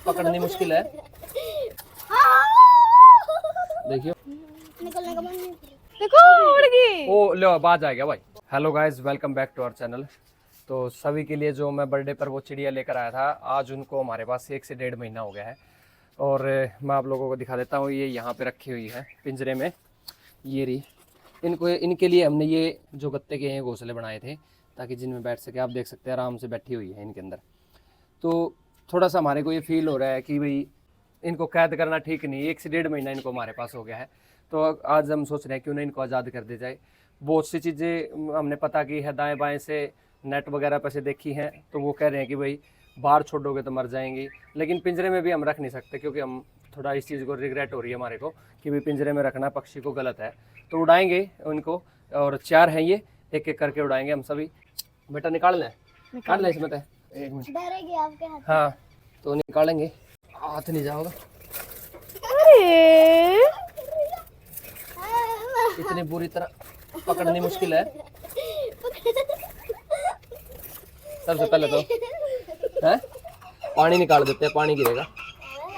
पकड़नी मुश्किल है। देखियो निकलने का मन नहीं। देखो उड़ गई। ओ लो आवाज आ गया भाई। Hello guys, welcome back to our channel. तो सभी के लिए जो मैं बर्थडे पर वो चिड़िया लेकर आया था, आज उनको हमारे पास 1 से 1.5 महीना हो गया है। और मैं आप लोगों को दिखा देता हूँ, ये यहाँ पे रखी हुई है पिंजरे में। ये रही, इनके लिए हमने ये जो गत्ते के हैं घोंसले बनाए थे ताकि जिनमें बैठ सके। आप देख सकते हैं आराम से बैठी हुई है इनके अंदर। तो थोड़ा सा हमारे को ये फील हो रहा है कि भाई इनको कैद करना ठीक नहीं। 1 से 1.5 महीना इनको हमारे पास हो गया है, तो आज हम सोच रहे हैं क्यों ना इनको आज़ाद कर दी जाए। बहुत सी चीज़ें हमने पता की है, दाएं बाएं से नेट वगैरह पर से देखी हैं, तो वो कह रहे हैं कि भाई बाहर छोड़ोगे तो मर जाएंगी। लेकिन पिंजरे में भी हम रख नहीं सकते, क्योंकि हम थोड़ा इस चीज़ को रिग्रेट हो रही है हमारे को कि भाई पिंजरे में रखना पक्षी को गलत है। तो उड़ाएंगे उनको, और 4 हैं ये, एक एक करके उड़ाएंगे हम सभी। बेटा निकाल लें, निकाल लें इसमें तो 1 मिनट। डरेगी आपके हाथ। हाँ तो निकालेंगे, हाथ नहीं जाओगा। अरे इतनी बुरी तरह पकड़नी मुश्किल है। सबसे पहले तो है पानी निकाल देते हैं, पानी गिरेगा।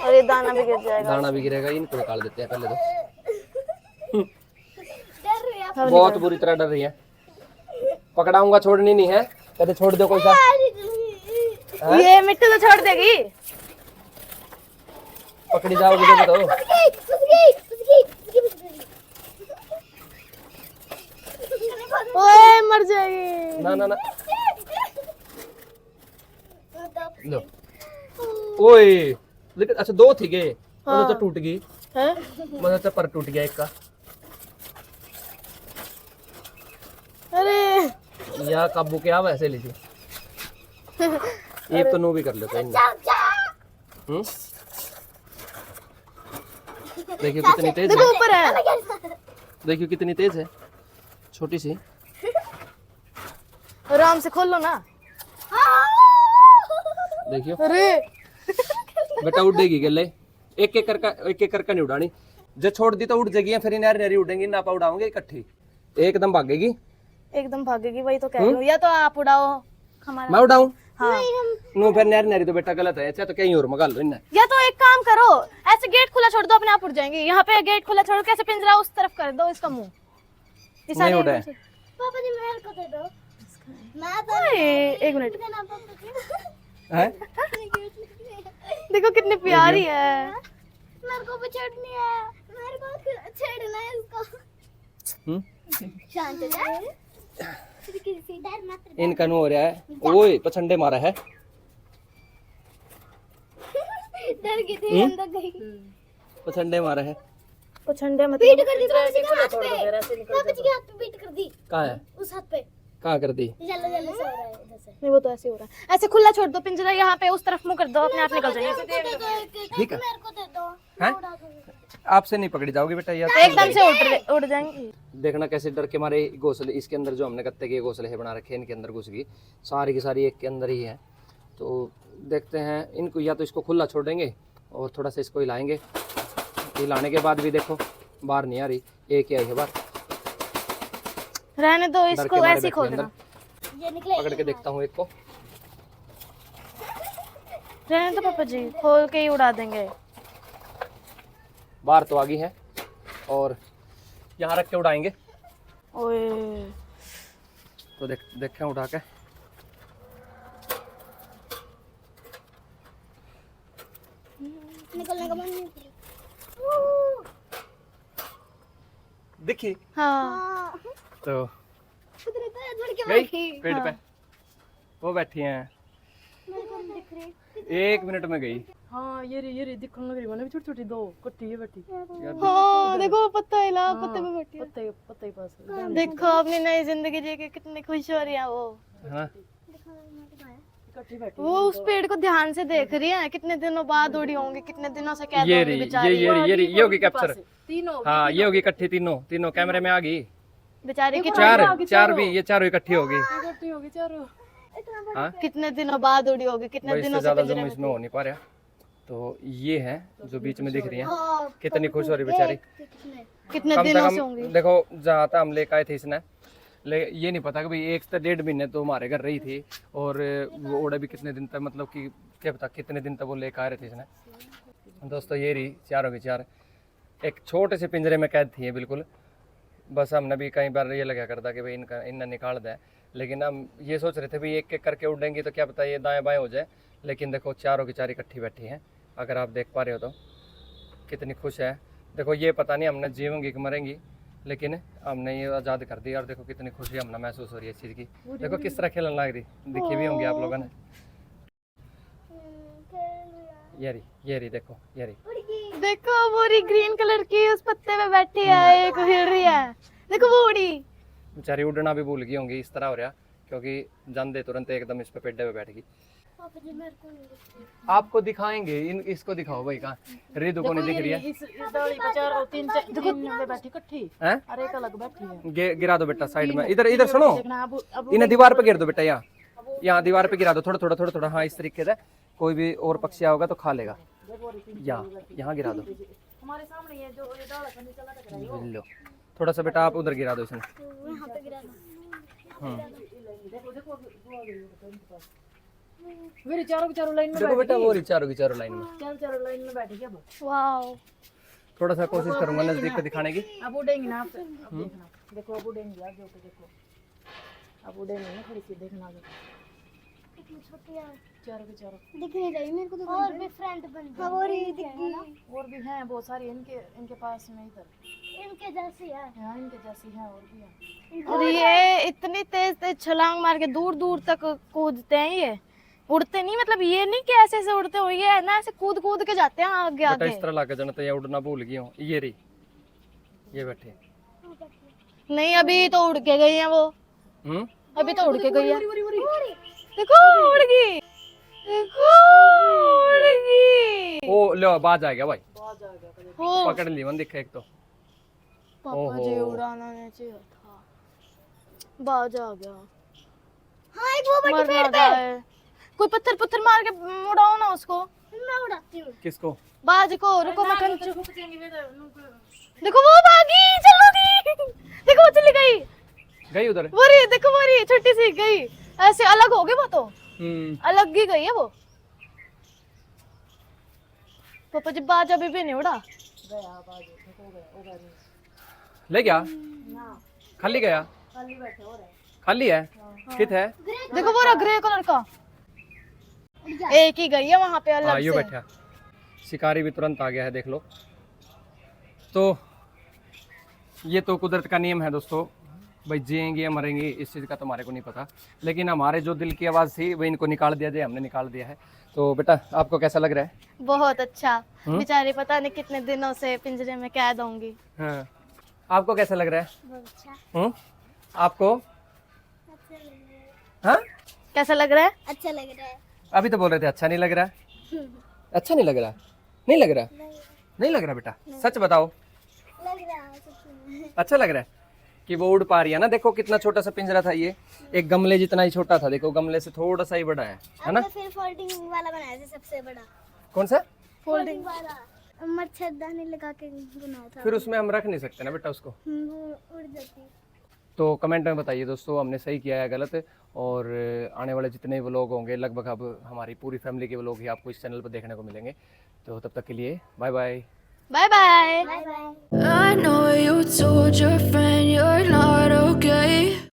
अरे दाना भी गिर जाएगा। दाना भी गिरेगा, इनको निकाल देते हैं पहले तो। डर रही है। बहुत बुरी तरह डर रही है। पकड़ाऊंगा, छोड़नी नहीं है। कहते छोड़ दो कोई सा। ये मिट्टी तो छोड़ देगी। पकड़ी जाओगे जब तो। ओए मर जाएगी। ना ना ना लो। ओए लेकिन अच्छा 2 थी गे, मतलब तो टूट गई हैं? मतलब तो पर टूट गया एक का। अरे या काबू क्या वैसे लीजिए। एक तो नो भी कर लेते हैं। देखियो कितनी तेज देखो है, ऊपर है। देखियो कितनी तेज है, छोटी सी। आराम से खोल लो ना। देखियो अरे बेटा उड़ेगी गले। एक एक करके नहीं उड़ानी। जो छोड़ दी तो उड़ जाएगी, फिर नारी नारी उड़ेंगी ना, पा उड़ाओगे इकट्ठी एकदम भागेगी। एकदम भागेगी, वही तो कह रही हूँ। या तो आप उड़ाओ हमारा। मैं उड़ाऊं? हाँ। नो फिर नारी नारी तो बेटा गलत है। अच्छा तो कहीं और मंगा लो इन्हें। या तो एक काम करो, ऐसे गेट खुला छोड़ दो, अपने आप उड़ जाएंगे। यहाँ पे गेट खुला छोड़ के ऐसे पिंजरा उस तरफ कर दो, इसका मुंह। नहीं उड़े। पापा जी मेरे को दे दो। मैं तो 1 मिनट। हैं? देखो कितनी प्यारी है। मेरे को भी छेड़नी है, मेरे को छेड़ना है इसको। शांत हो जा। इनका नो हो रहा है। ओए पछंडे मारा है। डर गई थी, अंदर गई। पछंडे मारा है। पछंडे मत बीट कर दी पापा जी के हाथ पे। पापा जी के हाथ पे बीट कर दी। कहाँ है? उस हाथ पे। कहाँ कर दी? जल्दी जल्दी से हो रहा है इधर से। नहीं वो तो ऐसे हो रहा है। ऐसे खुला छोड़ दो पिंजरा, यहाँ पे उस तरफ मुंह कर दो, अपने आप निकल जाएंगे। ठीक है। मेरे को दे दो। हैं? आपसे नहीं पकड़ी जाओगी बेटा। या एकदम से उड़ जाएंगी। देखना कैसे डर के मारे घोंसले इसके अंदर जो हमने गत्ते के घोंसले है बना रखे हैं, इनके अंदर घुस गई। सारी की सारी एक के अंदर ही है। तो देखते हैं इनको, या तो इसको खुला छोड़ेंगे और थोड़ा सा इसको हिलाएंगे। हिलाने के बाद भी देखो बाहर नहीं आ रही, एक ही आई है बाहर। रहने दो डर इसको, के मारे ऐसे ही बैठी खोल अंदर। देना। ये निकले। पकड़ के देखता हूँ एक को। रहने दो पापा जी, खोल के ही उड़ा देंगे। बाहर तो आ गई है और यहाँ रख के उड़ाएंगे। ओए तो देखें उठा के। निकलने का मन नहीं। दिखी हाँ तो गई पेड़ पे वो बैठी हैं। 1 मिनट में गई। हाँ ये रे दिखने लग रही है, छोटी छोटी 2 कट्टी है बैठी। हाँ देखो पत्ता हिला, पत्ते पे बैठी है। पत्ते के पास देखो अपनी नई जिंदगी जी के कितनी खुश हो रही है वो। हाँ कट्टी बैठी। वो उस पेड़ को ध्यान से देख रही है, कितने दिनों बाद उड़ी होंगी, कितने दिनों से कैद ये होंगी रही, बेचारी। ये होगी कैप्चर। तीनों हाँ ये होगी इकट्ठी, तीनों कैमरे में आ गई। बेचारी चार भी, ये चारों इकट्ठी होगी। कट्टी होगी चारों। हाँ कितने दिनों बाद उड़ी होगी, कितने इससे दिनों से ज्यादा पिंजरे जो में इसमें हो नहीं पा रहा। तो ये है जो बीच में दिख रही है, कितनी खुश हो रही बेचारी। कितने कम से दिनों से कम होंगी। देखो जहाँ तक हम लेकर आए थे इसने, ये नहीं पता कि भाई 1 से 1.5 महीने तो हमारे घर रही थी। और वो ओड़े भी कितने दिन तक, मतलब कि क्या पता कितने दिन तक वो लेकर आ रहे थे इसने। दोस्तों ये रही चारों की चार एक छोटे से पिंजरे में कैद थी ये बिल्कुल। बस हमने भी कई बार ये लगा करता कि भाई इन्हें निकाल दें, लेकिन हम ये सोच रहे थे भी एक एक करके उड़ेंगे तो क्या पता ये दाएं बाएं हो जाए। लेकिन देखो चारों की चार इकट्ठी बैठी हैं, अगर आप देख पा रहे हो तो कितनी खुश है। देखो ये पता नहीं हमने जीवेंगी कि मरेंगी, लेकिन हमने ये आज़ाद कर दी और देखो कितनी खुशी हमने महसूस हो रही है इस चीज़ की। देखो किस तरह खेलने लग रही, दिखी भी होंगी आप लोगों ने। ये रही देखो, ये रही देखो वो रही ग्रीन कलर की उस पत्ते पे बैठी है, एक हिल रही है। देखो वो उड़ी। बेचारी उड़ना भी भूल गई होंगी, इस तरह हो रहा क्योंकि जान दे तुरंत एकदम इस पे पेड्डे पे बैठ गई। आपको दिखाएंगे इसको दिखाओ भाई, कहाँ रिदु को नहीं दिख रही है। इस डाली पे चार तीन देखो बैठी इकट्ठी हैं? और एक अलग बैठी है। गिरा दो बेटा साइड में, इधर इधर सुनो, देखना अब इन्हें दीवार पे गिर दो बेटा, यहाँ दीवार पे गिरा दो थोड़ा थोड़ा थोड़ा थोड़ा। हाँ इस तरीके से कोई भी और पक्षी होगा तो खा लेगा। यहाँ गिरा दो, हमारे सामने ये जो ये डाला का नीचे लटक रहा है। लो थोड़ा सा बेटा आप उधर गिरा दो इसमें। यहाँ पे गिरा। मेरे चारों लाइन में देखो बेटा वो रही चारों की चारों लाइन में, चारों लाइन में बैठ गया। वाओ। थोड़ा सा कोशिश करूंगा नजदीक पे दिखाने की। अब उड़ेंगे ना, अब देखना, देखो अब उड़ेंगे, आप जो देखो अब उड़ेंगे ना, थोड़ी सी देखना। कितनी छोटी है, चारों के चारों दिख नहीं रही मेरे को तो। और भी फ्रेंड बन गई। और ये दिख गई। और भी हैं बहुत सारी इनके पास में, इधर इनके जैसी है। हाँ इनके जैसी हैं और भी हैं। और ये इतनी तेज तेज छलांग मार के दूर दूर तक कूदते हैं। ये उड़ते नहीं, मतलब ये नहीं कि ऐसे ऐसे उड़ते हो, ये है ना ऐसे कूद कूद के जाते हैं आगे बेटा आगे। इस तरह लाके जाना तो ये उड़ना भूल गई हूँ। ये रही, ये बैठे। नहीं अभी तो उड़ के गई है वो। अभी तो उड़ के गई है। देखो उड़ गई, देखो उड़ गई। ओ लो बाज आ गया भाई, बहुत जाएगा कभी। हो पकड़ ली मन दिखा एक तो। पापा जी उड़ाना नहीं चाहिए था, बाज आ गया। हाँ एक वो बड़ी पेड़ पे कोई पत्थर पत्थर मार के उड़ाओ ना उसको। मैं उड़ाती हूँ। किसको? बाज को। रुको मैं देखो वो भागी, चलो दी। देखो वो चली गई, गई उधर। वो रही देखो, वो रही छोटी सी गई, ऐसे अलग हो गई वो तो। अलग ही गई है वो। पापा जी बाज अभी भी नहीं उड़ा। गया बाज, हो गया ले गया ना, खाली गया, खाली बैठे हो रहे। खाली है। कित है? देखो वो रहा ग्रे कलर का, एक ही गई है वहां पे हाँ अलग यो से। बैठा, शिकारी भी तुरंत आ गया है देख लो। तो ये तो कुदरत का नियम है दोस्तों, भाई जिएंगे या मरेंगे इस चीज़ का तो हमारे को नहीं पता, लेकिन हमारे जो दिल की आवाज़ थी वो इनको निकाल दिया जाए, हमने निकाल दिया है। तो बेटा आपको कैसा लग रहा है? बहुत अच्छा। बेचारी पता नहीं कितने दिनों से पिंजरे में कैद होंगी। हाँ आपको कैसा लग रहा है? बहुत अच्छा। आपको? अच्छा लग रहा है। हाँ कैसा लग रहा है? अच्छा लग रहा है। अभी तो बोल रहे थे अच्छा नहीं लग रहा है। अच्छा नहीं लग रहा? नहीं लग रहा? नहीं लग रहा बेटा, सच बताओ। लग रहा है। अच्छा लग रहा है कि वो उड़ पा रही है ना। देखो कितना छोटा सा पिंजरा था, ये एक गमले जितना ही छोटा था, देखो गमले से थोड़ा सा ही बड़ा है ना। फिर फोल्डिंग वाला बनाया था सबसे बड़ा। कौन सा? फोल्डिंग वाला मच्छरदानी लगा के बनाया था। फिर उसमें हम रख नहीं सकते ना बेटा उसको, वो उड़ जाती। तो कमेंट में बताइए दोस्तों हमने सही किया है गलत। और आने वाले जितने व्लॉग होंगे लगभग अब हमारी पूरी फैमिली के व्लॉग ही आपको इस चैनल पर देखने को मिलेंगे। तो तब तक के लिए bye bye. Bye bye. I know you told your friend you're not okay.